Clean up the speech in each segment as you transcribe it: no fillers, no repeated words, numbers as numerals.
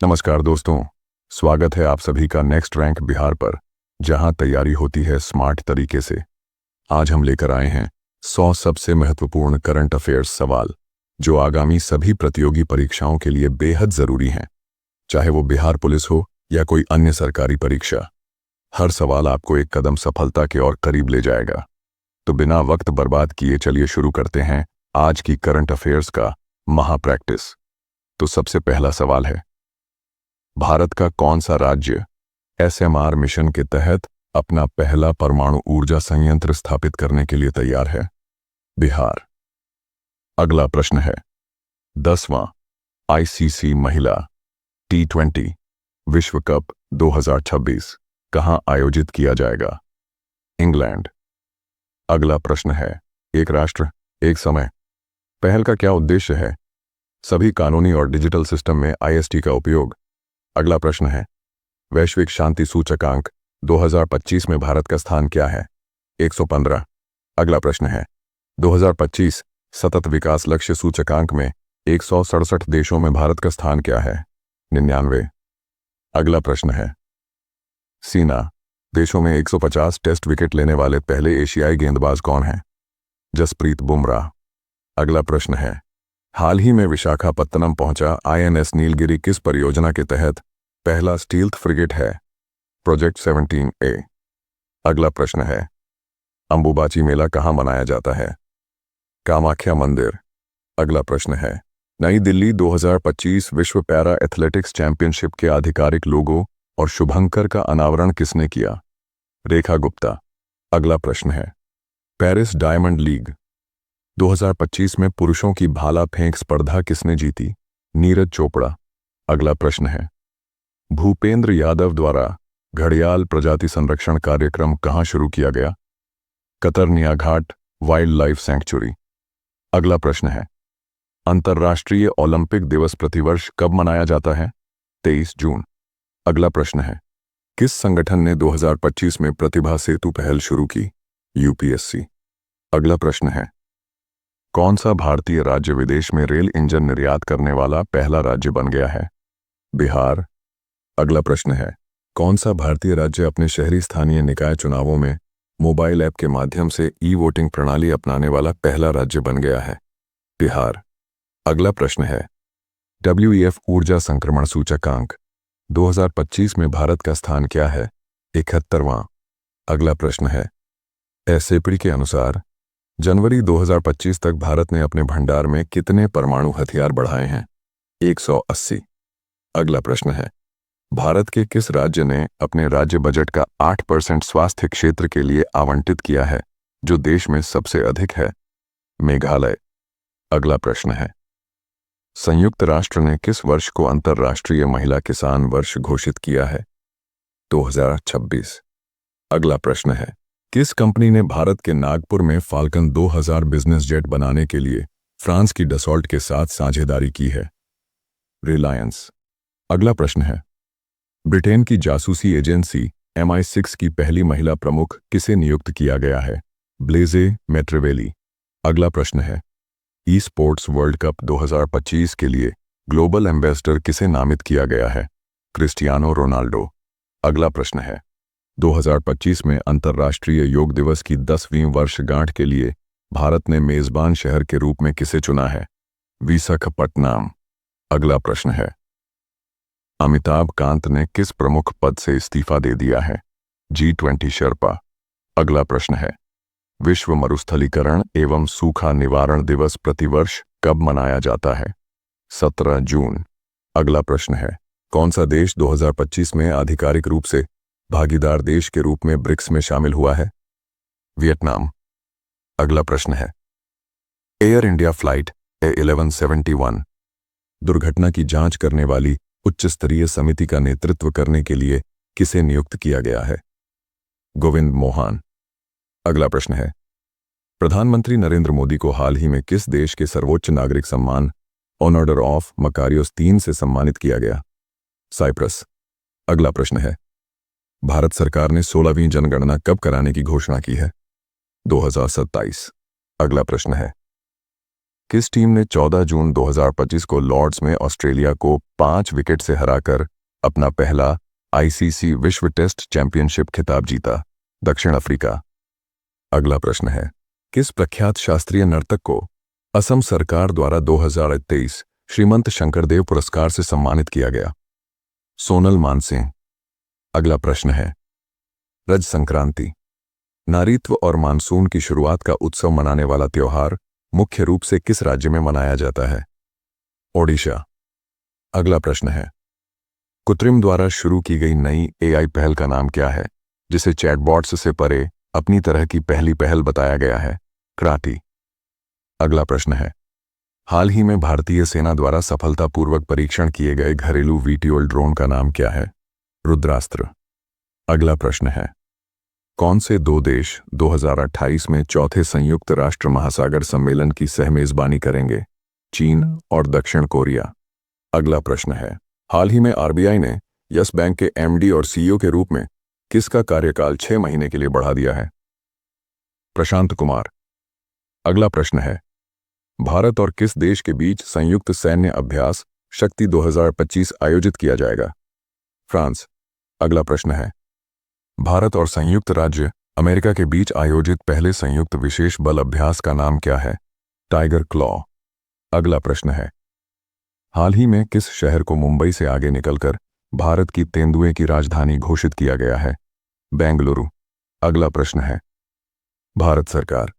नमस्कार दोस्तों, स्वागत है आप सभी का नेक्स्ट रैंक बिहार पर, जहां तैयारी होती है स्मार्ट तरीके से। आज हम लेकर आए हैं 100 सबसे महत्वपूर्ण करंट अफेयर्स सवाल, जो आगामी सभी प्रतियोगी परीक्षाओं के लिए बेहद जरूरी हैं, चाहे वो बिहार पुलिस हो या कोई अन्य सरकारी परीक्षा। हर सवाल आपको एक कदम सफलता के और करीब ले जाएगा। तो बिना वक्त बर्बाद किए चलिए शुरू करते हैं आज की करंट अफेयर्स का महा प्रैक्टिस। तो सबसे पहला सवाल है, भारत का कौन सा राज्य एसएमआर मिशन के तहत अपना पहला परमाणु ऊर्जा संयंत्र स्थापित करने के लिए तैयार है? बिहार। अगला प्रश्न है, 10वां आईसीसी महिला T20 विश्व कप 2026 कहां आयोजित किया जाएगा? इंग्लैंड। अगला प्रश्न है, एक राष्ट्र एक समय पहल का क्या उद्देश्य है? सभी कानूनी और डिजिटल सिस्टम में IST का उपयोग। अगला प्रश्न है, वैश्विक शांति सूचकांक 2025 में भारत का स्थान क्या है? 115। अगला प्रश्न है, 2025 सतत विकास लक्ष्य सूचकांक में 167 देशों में भारत का स्थान क्या है? 99। अगला प्रश्न है, सीना देशों में 150 टेस्ट विकेट लेने वाले पहले एशियाई गेंदबाज कौन हैं? जसप्रीत बुमराह। अगला प्रश्न है, हाल ही में विशाखापत्तनम पहुंचा INS नीलगिरी किस परियोजना के तहत पहला स्टील्थ फ्रिगेट है? Project 17A। अगला प्रश्न है, अंबुबाची मेला कहां मनाया जाता है? कामाख्या मंदिर। अगला प्रश्न है, नई दिल्ली 2025 विश्व पैरा एथलेटिक्स चैंपियनशिप के आधिकारिक लोगो और शुभंकर का अनावरण किसने किया? रेखा गुप्ता। अगला प्रश्न है, पेरिस डायमंड लीग 2025 में पुरुषों की भाला फेंक स्पर्धा किसने जीती? नीरज चोपड़ा। अगला प्रश्न है, भूपेंद्र यादव द्वारा घड़ियाल प्रजाति संरक्षण कार्यक्रम कहां शुरू किया गया? कतरनिया घाट वाइल्ड लाइफ सैंक्चुरी। अगला प्रश्न है, अंतर्राष्ट्रीय ओलंपिक दिवस प्रतिवर्ष कब मनाया जाता है? 23 जून। अगला प्रश्न है, किस संगठन ने 2025 में प्रतिभा सेतु पहल शुरू की? UPSC। अगला प्रश्न है, कौन सा भारतीय राज्य विदेश में रेल इंजन निर्यात करने वाला पहला राज्य बन गया है? बिहार। अगला प्रश्न है, कौन सा भारतीय राज्य अपने शहरी स्थानीय निकाय चुनावों में मोबाइल ऐप के माध्यम से ई-वोटिंग प्रणाली अपनाने वाला पहला राज्य बन गया है? बिहार। अगला प्रश्न है, WEF ऊर्जा संक्रमण सूचकांक 2025 में भारत का स्थान क्या है? 71वां। अगला प्रश्न है, SAP के अनुसार जनवरी 2025 तक भारत ने अपने भंडार में कितने परमाणु हथियार बढ़ाए हैं? 180। अगला प्रश्न है, भारत के किस राज्य ने अपने राज्य बजट का 8% स्वास्थ्य क्षेत्र के लिए आवंटित किया है, जो देश में सबसे अधिक है? मेघालय। अगला प्रश्न है, संयुक्त राष्ट्र ने किस वर्ष को अंतर्राष्ट्रीय महिला किसान वर्ष घोषित किया है? 2026। अगला प्रश्न है, किस कंपनी ने भारत के नागपुर में फाल्कन 2000 बिजनेस जेट बनाने के लिए फ्रांस की डसॉल्ट के साथ साझेदारी की है? रिलायंस। अगला प्रश्न है, ब्रिटेन की जासूसी एजेंसी MI6 की पहली महिला प्रमुख किसे नियुक्त किया गया है? ब्लेजे मेट्रेवेली। अगला प्रश्न है, ई स्पोर्ट्स वर्ल्ड कप 2025 के लिए ग्लोबल एम्बेसडर किसे नामित किया गया है? Cristiano Ronaldo. अगला प्रश्न है, 2025 में अंतर्राष्ट्रीय योग दिवस की 10वीं वर्षगांठ के लिए भारत ने मेजबान शहर के रूप में किसे चुना है? विशाखापट्टनम। अगला प्रश्न है, अमिताभ कांत ने किस प्रमुख पद से इस्तीफा दे दिया है? G20 शेर्पा। अगला प्रश्न है, विश्व मरुस्थलीकरण एवं सूखा निवारण दिवस प्रतिवर्ष कब मनाया जाता है? 17 जून। अगला प्रश्न है, कौन सा देश 2025 में आधिकारिक रूप से भागीदार देश के रूप में ब्रिक्स में शामिल हुआ है? वियतनाम। अगला प्रश्न है, एयर इंडिया फ्लाइट A1171 दुर्घटना की जांच करने वाली उच्च स्तरीय समिति का नेतृत्व करने के लिए किसे नियुक्त किया गया है? गोविंद मोहन। अगला प्रश्न है, प्रधानमंत्री नरेंद्र मोदी को हाल ही में किस देश के सर्वोच्च नागरिक सम्मान ऑर्डर ऑफ मकारियोस III से सम्मानित किया गया? साइप्रस। अगला प्रश्न है, भारत सरकार ने 16वीं जनगणना कब कराने की घोषणा की है? 2027। अगला प्रश्न है, किस टीम ने 14 जून 2025 को लॉर्ड्स में ऑस्ट्रेलिया को 5 विकेट से हराकर अपना पहला आईसीसी विश्व टेस्ट चैंपियनशिप खिताब जीता? दक्षिण अफ्रीका। अगला प्रश्न है, किस प्रख्यात शास्त्रीय नर्तक को असम सरकार द्वारा 2023 श्रीमंत शंकरदेव पुरस्कार से सम्मानित किया गया? सोनल मानसिंह। अगला प्रश्न है, रज संक्रांति नारीत्व और मानसून की शुरुआत का उत्सव मनाने वाला त्योहार मुख्य रूप से किस राज्य में मनाया जाता है? ओडिशा। अगला प्रश्न है, कृत्रिम द्वारा शुरू की गई नई एआई पहल का नाम क्या है जिसे चैटबॉट्स से परे अपनी तरह की पहली पहल बताया गया है? क्राटी। अगला प्रश्न है, हाल ही में भारतीय सेना द्वारा सफलतापूर्वक परीक्षण किए गए घरेलू वीटीओल ड्रोन का नाम क्या है? रुद्रास्त्र। अगला प्रश्न है, कौन से दो देश 2028 में चौथे संयुक्त राष्ट्र महासागर सम्मेलन की सहमेजबानी करेंगे? चीन और दक्षिण कोरिया। अगला प्रश्न है, हाल ही में आरबीआई ने यस बैंक के एमडी और सीईओ के रूप में किसका कार्यकाल 6 महीने के लिए बढ़ा दिया है? प्रशांत कुमार। अगला प्रश्न है, भारत और किस देश के बीच संयुक्त सैन्य अभ्यास शक्ति 2025 आयोजित किया जाएगा? फ्रांस। अगला प्रश्न है, भारत और संयुक्त राज्य अमेरिका के बीच आयोजित पहले संयुक्त विशेष बल अभ्यास का नाम क्या है? Tiger claw. अगला प्रश्न है, हाल ही में किस शहर को मुंबई से आगे निकलकर भारत की तेंदुए की राजधानी घोषित किया गया है? बेंगलुरु। अगला प्रश्न है, भारत सरकार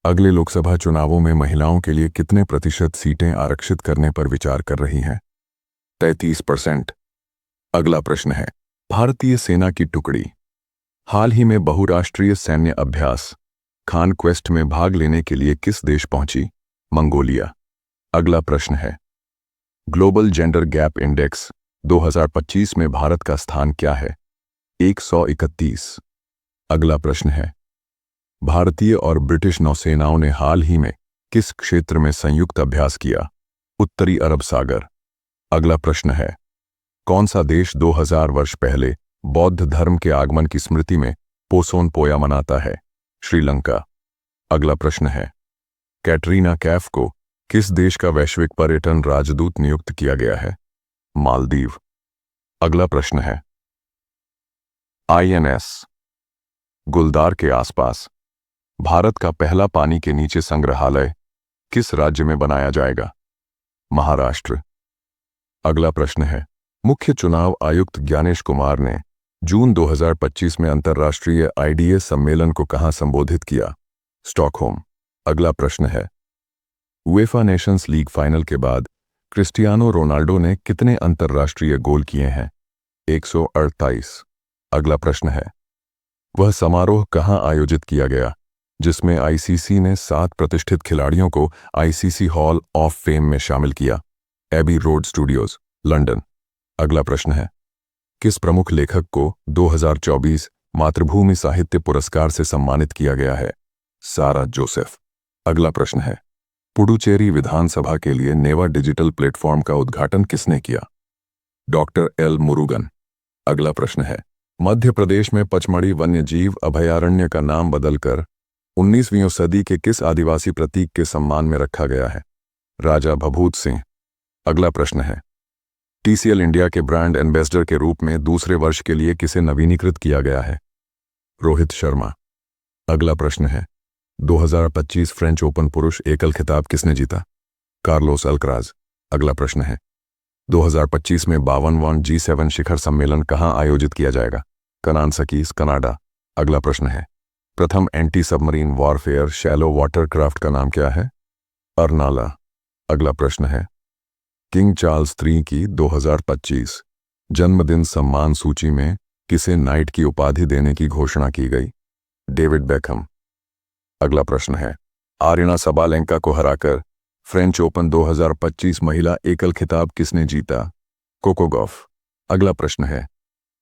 अगले लोकसभा चुनावों में महिलाओं के लिए कितने प्रतिशत सीटें आरक्षित करने पर विचार कर रही हैं? 33%। अगला प्रश्न है, भारतीय सेना की टुकड़ी हाल ही में बहुराष्ट्रीय सैन्य अभ्यास खान क्वेस्ट में भाग लेने के लिए किस देश पहुंची? मंगोलिया। अगला प्रश्न है, ग्लोबल जेंडर गैप इंडेक्स 2025 में भारत का स्थान क्या है? 131। अगला प्रश्न है, भारतीय और ब्रिटिश नौसेनाओं ने हाल ही में किस क्षेत्र में संयुक्त अभ्यास किया? उत्तरी अरब सागर। अगला प्रश्न है, कौन सा देश 2000 वर्ष पहले बौद्ध धर्म के आगमन की स्मृति में पोसोन पोया मनाता है? श्रीलंका। अगला प्रश्न है, कैटरीना कैफ को किस देश का वैश्विक पर्यटन राजदूत नियुक्त किया गया है? मालदीव। अगला प्रश्न है, आईएनएस गुलदार के आसपास भारत का पहला पानी के नीचे संग्रहालय किस राज्य में बनाया जाएगा? महाराष्ट्र। अगला प्रश्न है, मुख्य चुनाव आयुक्त ज्ञानेश कुमार ने जून 2025 में अंतर्राष्ट्रीय आईडीएस सम्मेलन को कहां संबोधित किया? स्टॉकहोम। अगला प्रश्न है, उएफा नेशंस लीग फाइनल के बाद क्रिस्टियानो रोनाल्डो ने कितने अंतर्राष्ट्रीय गोल किए हैं? 148। अगला प्रश्न है, वह समारोह कहां आयोजित किया गया जिसमें आईसीसी ने 7 प्रतिष्ठित खिलाड़ियों को आईसीसी हॉल ऑफ फेम में शामिल किया? Abbey Road Studios, London. अगला प्रश्न है, किस प्रमुख लेखक को 2024 मातृभूमि साहित्य पुरस्कार से सम्मानित किया गया है? सारा जोसेफ। अगला प्रश्न है, पुडुचेरी विधानसभा के लिए नेवा डिजिटल प्लेटफॉर्म का उद्घाटन किसने किया? Doctor L Murugan. अगला प्रश्न है, मध्य प्रदेश में पचमढ़ी वन्यजीव अभयारण्य का नाम बदलकर 19वीं सदी के किस आदिवासी प्रतीक के सम्मान में रखा गया है? राजा भभूत सिंह। अगला प्रश्न है, टीसीएल इंडिया के ब्रांड एम्बेसडर के रूप में दूसरे वर्ष के लिए किसे नवीनीकृत किया गया है? रोहित शर्मा। अगला प्रश्न है, 2025 फ्रेंच ओपन पुरुष एकल खिताब किसने जीता? Carlos Alcaraz. अगला प्रश्न है, 2025 में 52वां G7 शिखर सम्मेलन कहां आयोजित किया जाएगा? कनानसकीस, कनाडा। अगला प्रश्न है, प्रथम anti submarine warfare shallow watercraft का नाम क्या है? अर्नाला। अगला प्रश्न है, किंग चार्ल्स III की 2025 जन्मदिन सम्मान सूची में किसे नाइट की उपाधि देने की घोषणा की गई? David Beckham. अगला प्रश्न है, आरिना सबालेंका को हराकर फ्रेंच ओपन 2025 महिला एकल खिताब किसने जीता? Coco Gauff. अगला प्रश्न है,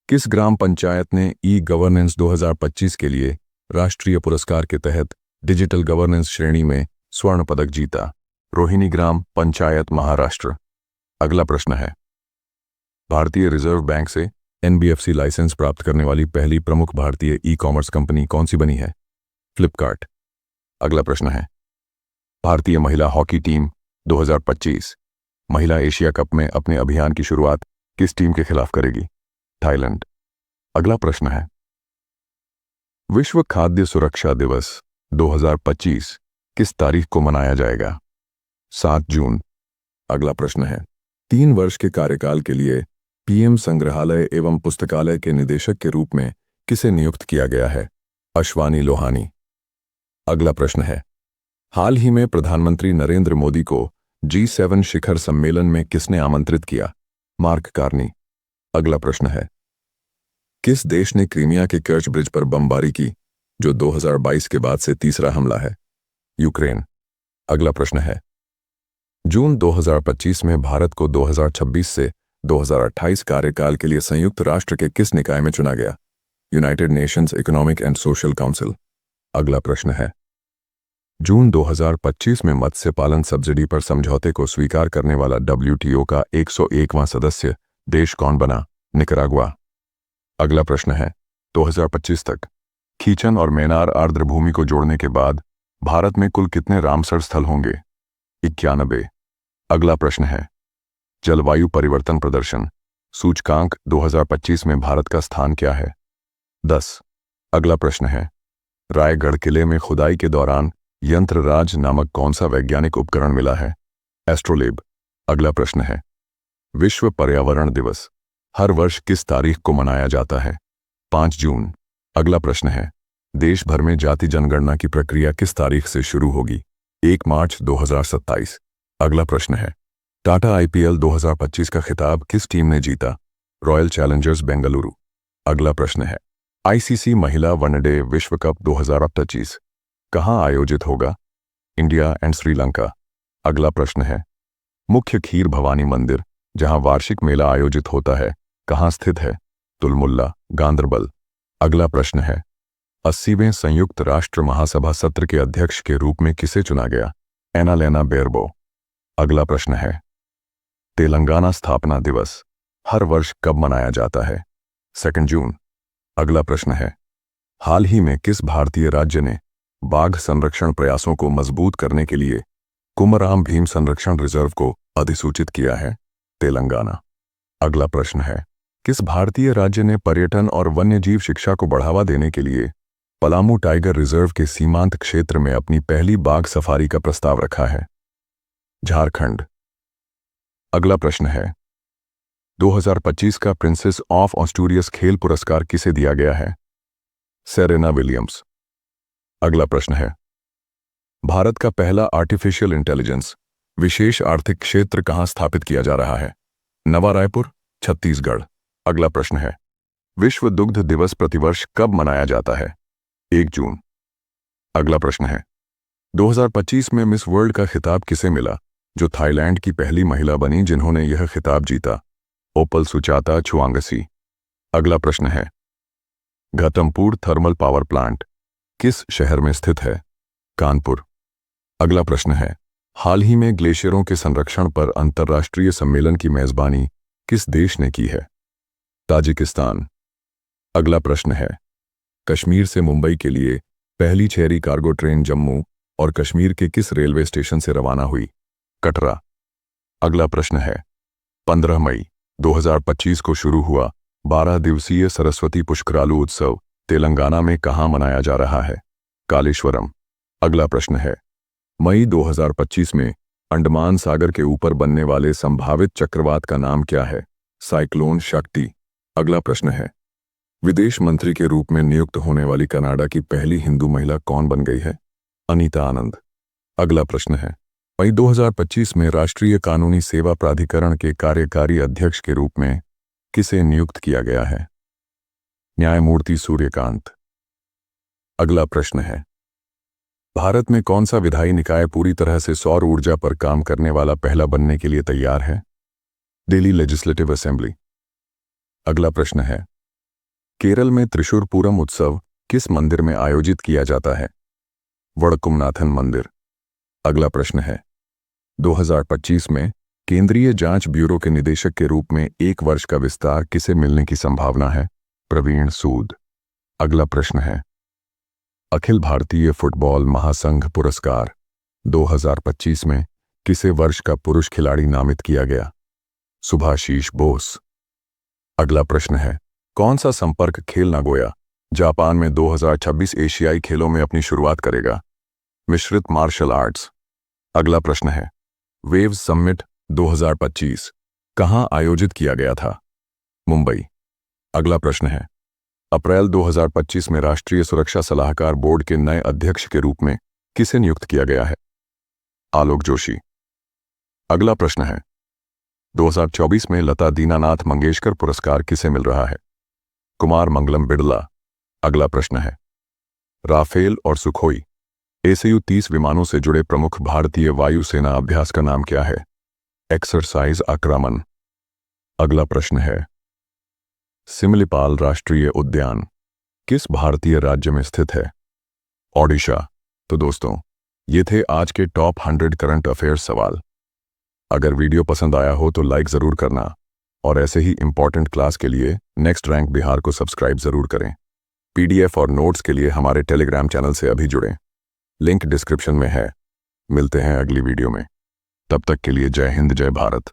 किस ग्राम पंचायत ने ई गवर्नेंस 2025 के लिए राष्ट्रीय पुरस्कार के तहत डिजिटल गवर्नेंस श्रेणी में स्वर्ण पदक जीता? रोहिणी ग्राम पंचायत, महाराष्ट्र। अगला प्रश्न है, भारतीय रिजर्व बैंक से एनबीएफसी लाइसेंस प्राप्त करने वाली पहली प्रमुख भारतीय ई कॉमर्स कंपनी कौन सी बनी है? फ्लिपकार्ट। अगला प्रश्न है, भारतीय महिला हॉकी टीम 2025 महिला एशिया कप में अपने अभियान की शुरुआत किस टीम के खिलाफ करेगी? थाईलैंड। अगला प्रश्न है, विश्व खाद्य सुरक्षा दिवस 2025 किस तारीख को मनाया जाएगा? 7 जून। अगला प्रश्न है, 3 वर्ष के कार्यकाल के लिए पीएम संग्रहालय एवं पुस्तकालय के निदेशक के रूप में किसे नियुक्त किया गया है? अश्वानी लोहानी। अगला प्रश्न है, हाल ही में प्रधानमंत्री नरेंद्र मोदी को G7 शिखर सम्मेलन में किसने आमंत्रित किया? Mark Carney. अगला प्रश्न है, किस देश ने क्रीमिया के कर्च ब्रिज पर बमबारी की, जो 2022 के बाद से तीसरा हमला है? यूक्रेन। अगला प्रश्न है, जून 2025 में भारत को 2026 से 2028 कार्यकाल के लिए संयुक्त राष्ट्र के किस निकाय में चुना गया? United Nations economic and social council. अगला प्रश्न है, जून 2025 में मत्स्य पालन सब्सिडी पर समझौते को स्वीकार करने वाला WTO का 101वां सदस्य देश कौन बना? निकरागुआ। अगला प्रश्न है, 2025 तक खीचन और मेनार आर्द्रभूमि को जोड़ने के बाद भारत में कुल कितने रामसर स्थल होंगे? 91। अगला प्रश्न है, जलवायु परिवर्तन प्रदर्शन सूचकांक 2025 में भारत का स्थान क्या है? 10। अगला प्रश्न है, रायगढ़ किले में खुदाई के दौरान यंत्रराज नामक कौन सा वैज्ञानिक उपकरण मिला है? एस्ट्रोलेब। अगला प्रश्न है, विश्व पर्यावरण दिवस हर वर्ष किस तारीख को मनाया जाता है? 5 जून। अगला प्रश्न है, देश भर में जाति जनगणना की प्रक्रिया किस तारीख से शुरू होगी? 1 मार्च 2027। अगला प्रश्न है, टाटा IPL 2025 का खिताब किस टीम ने जीता? Royal Challengers Bengaluru. अगला प्रश्न है, ICC महिला वनडे विश्व कप 2025 कहाँ आयोजित होगा? India and Sri Lanka. अगला प्रश्न है, मुख्य खीर भवानी मंदिर जहां वार्षिक मेला आयोजित होता है कहाँ स्थित है? तुलमुल्ला, गांदरबल। अगला प्रश्न है, 80वें संयुक्त राष्ट्र महासभा सत्र के अध्यक्ष के रूप में किसे चुना गया? एनालेना बेरबो। अगला प्रश्न है, तेलंगाना स्थापना दिवस हर वर्ष कब मनाया जाता है? 2 जून। अगला प्रश्न है, हाल ही में किस भारतीय राज्य ने बाघ संरक्षण प्रयासों को मजबूत करने के लिए कुमराम भीम संरक्षण रिजर्व को अधिसूचित किया है? तेलंगाना। अगला प्रश्न है, किस भारतीय राज्य ने पर्यटन और वन्यजीव शिक्षा को बढ़ावा देने के लिए पलामू टाइगर रिजर्व के सीमांत क्षेत्र में अपनी पहली बाघ सफारी का प्रस्ताव रखा है? झारखंड। अगला प्रश्न है, 2025 का प्रिंसेस ऑफ ऑस्टूरियस खेल पुरस्कार किसे दिया गया है? Serena Williams. अगला प्रश्न है, भारत का पहला आर्टिफिशियल इंटेलिजेंस विशेष आर्थिक क्षेत्र कहां स्थापित किया जा रहा है? नवा रायपुर, छत्तीसगढ़। अगला प्रश्न है, विश्व दुग्ध दिवस प्रतिवर्ष कब मनाया जाता है? 1 जून। अगला प्रश्न है, 2025 में मिस वर्ल्ड का खिताब किसे मिला, जो थाईलैंड की पहली महिला बनी जिन्होंने यह खिताब जीता? ओपल सुचाता छुआंगसी। अगला प्रश्न है, घतमपुर थर्मल पावर प्लांट किस शहर में स्थित है? कानपुर। अगला प्रश्न है, हाल ही में ग्लेशियरों के संरक्षण पर अंतर्राष्ट्रीय सम्मेलन की मेजबानी किस देश ने की है? ताजिकिस्तान। अगला प्रश्न है, कश्मीर से मुंबई के लिए पहली शहरी कार्गो ट्रेन जम्मू और कश्मीर के किस रेलवे स्टेशन से रवाना हुई? कटरा। अगला प्रश्न है, 15 मई 2025 को शुरू हुआ 12 दिवसीय सरस्वती पुष्करालू उत्सव तेलंगाना में कहाँ मनाया जा रहा है? कालेश्वरम। अगला प्रश्न है, मई 2025 में अंडमान सागर के ऊपर बनने वाले संभावित चक्रवात का नाम क्या है? साइक्लोन शक्ति। अगला प्रश्न है, विदेश मंत्री के रूप में नियुक्त होने वाली कनाडा की पहली हिंदू महिला कौन बन गई है? अनीता आनंद। अगला प्रश्न है, मई 2025 में राष्ट्रीय कानूनी सेवा प्राधिकरण के कार्यकारी अध्यक्ष के रूप में किसे नियुक्त किया गया है? न्यायमूर्ति सूर्यकांत। अगला प्रश्न है, भारत में कौन सा विधायी निकाय पूरी तरह से सौर ऊर्जा पर काम करने वाला पहला बनने के लिए तैयार है? Delhi legislative assembly. अगला प्रश्न है, केरल में त्रिशूर पूरम उत्सव किस मंदिर में आयोजित किया जाता है? वड़कुमनाथन मंदिर। अगला प्रश्न है, 2025 में केंद्रीय जांच ब्यूरो के निदेशक के रूप में 1 वर्ष का विस्तार किसे मिलने की संभावना है? प्रवीण सूद। अगला प्रश्न है, अखिल भारतीय फुटबॉल महासंघ पुरस्कार 2025 में किसे वर्ष का पुरुष खिलाड़ी नामित किया गया? सुभाषीष बोस। अगला प्रश्न है, कौन सा संपर्क खेल नागोया, जापान में 2026 एशियाई खेलों में अपनी शुरुआत करेगा? मिश्रित मार्शल आर्ट्स। अगला प्रश्न है, वेव्स समिट 2025 कहां आयोजित किया गया था? मुंबई। अगला प्रश्न है, अप्रैल 2025 में राष्ट्रीय सुरक्षा सलाहकार बोर्ड के नए अध्यक्ष के रूप में किसे नियुक्त किया गया है? आलोक जोशी। अगला प्रश्न है, 2024 में लता दीनानाथ मंगेशकर पुरस्कार किसे मिल रहा है? कुमार मंगलम बिड़ला। अगला प्रश्न है, राफेल और सुखोई Su-30 विमानों से जुड़े प्रमुख भारतीय वायुसेना अभ्यास का नाम क्या है? एक्सरसाइज आक्रमण। अगला प्रश्न है, सिमलीपाल राष्ट्रीय उद्यान किस भारतीय राज्य में स्थित है? ओडिशा। तो दोस्तों, ये थे आज के टॉप 100 करंट अफेयर्स सवाल। अगर वीडियो पसंद आया हो तो लाइक ज़रूर करना और ऐसे ही इंपॉर्टेंट क्लास के लिए नेक्स्ट रैंक बिहार को सब्सक्राइब ज़रूर करें। PDF और नोट्स के लिए हमारे टेलीग्राम चैनल से अभी जुड़ें, लिंक डिस्क्रिप्शन में है। मिलते हैं अगली वीडियो में, तब तक के लिए जय हिंद जय भारत।